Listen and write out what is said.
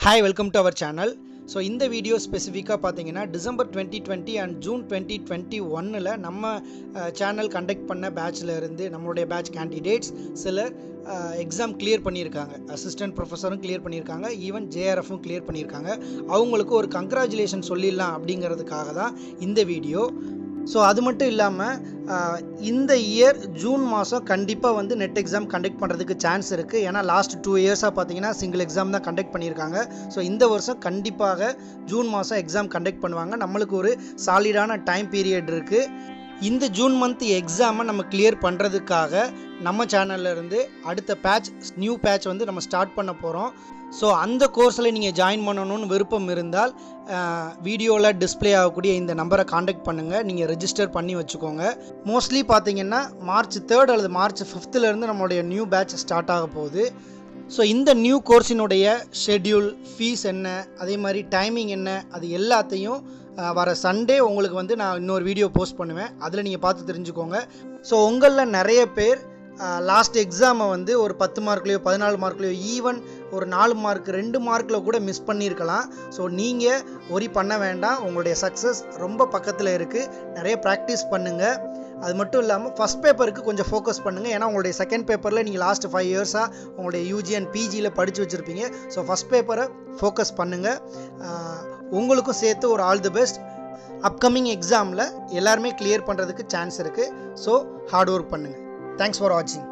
Hi, welcome to our channel. So in the video specifically பாத்தீங்கன்னா December 2020 and June 2021 ல நம்ம channel conduct பண்ண batchல இருந்து நம்மளுடைய batch candidates சில exam clear பண்ணிருக்காங்க. assistant professorம் clear பண்ணிருக்காங்க. even JRFம் clear பண்ணிருக்காங்க. அவங்களுக்கு ஒரு congratulations சொல்லிடலாம் அப்படிங்கிறதுக்காக தான் இந்த வீடியோ. So அது மட்டும் இல்லாம இந்த இயர் ஜூன் மாசம் கண்டிப்பா வந்து நெட் எக்ஸாம் கண்டக்ட் பண்றதுக்கு சான்ஸ் இருக்கு. ஏனா லாஸ்ட் 2 இயர்ஸா பாத்தீங்கன்னா சிங்கிள் எக்ஸாம் தான் கண்டக்ட் பண்ணிருக்காங்க. சோ இந்த வருஷம் கண்டிப்பாக ஜூன் மாசம் எக்ஸாம் கண்டக்ட் பண்ணுவாங்க. நமக்கு ஒரு சாலிடான டைம் பீரியட் இருக்கு. இந்த ஜூன் மந்த் எக்ஸாமை நம்ம கிளியர் பண்ணுறதுக்காக நம்ம சேனல்ல இருந்து அடுத்த பேட்ச் நியூ பேட்ச் வந்து நம்ம ஸ்டார்ட் பண்ண போகிறோம். ஸோ அந்த கோர்ஸில் நீங்கள் ஜாயின் பண்ணணும்னு விருப்பம் இருந்தால் வீடியோவில் டிஸ்பிளே ஆகக்கூடிய இந்த நம்பரை காண்டாக்ட் பண்ணுங்கள். நீங்கள் ரெஜிஸ்டர் பண்ணி வச்சுக்கோங்க. மோஸ்ட்லி பார்த்தீங்கன்னா March 3 அல்லது March 5 நம்மளுடைய நியூ பேட்ச் ஸ்டார்ட் ஆக போகுது. ஸோ இந்த நியூ கோர்ஸினுடைய ஷெட்யூல், ஃபீஸ் என்ன, அதே மாதிரி டைமிங் என்ன, அது எல்லாத்தையும் வர சண்டே உங்களுக்கு வந்து நான் இன்னொரு வீடியோ போஸ்ட் பண்ணுவேன். அதில் நீங்கள் பார்த்து தெரிஞ்சுக்கோங்க. ஸோ உங்களில் நிறைய பேர் லாஸ்ட் எக்ஸாமை வந்து ஒரு 10 மார்க்லையோ 14 மார்க்லையோ ஈவன் ஒரு 4 மார்க் 2 மார்க்கில் கூட மிஸ் பண்ணியிருக்கலாம். ஸோ நீங்கள் ஒரி பண்ண வேண்டாம். உங்களுடைய சக்ஸஸ் ரொம்ப பக்கத்தில் இருக்குது. நிறைய ப்ராக்டிஸ் பண்ணுங்கள். அது மட்டும் இல்லாமல் ஃபஸ்ட் பேப்பருக்கு கொஞ்சம் ஃபோக்கஸ் பண்ணுங்கள். ஏன்னா உங்களுடைய செகண்ட் பேப்பரில் நீங்கள் லாஸ்ட் 5 இயர்ஸாக உங்களுடைய யூஜி அண்ட் பிஜியில் படித்து வச்சுருப்பீங்க. ஸோ ஃபஸ்ட் பேப்பரை ஃபோக்கஸ் பண்ணுங்கள். உங்களுக்கும் சேர்த்து ஒரு ஆல் தி பெஸ்ட். அப்கமிங் எக்ஸாமில் எல்லாருமே கிளியர் பண்ணுறதுக்கு சான்ஸ் இருக்குது. ஸோ ஹார்ட் ஒர்க் பண்ணுங்கள். தேங்க்ஸ் ஃபார் வாட்சிங்.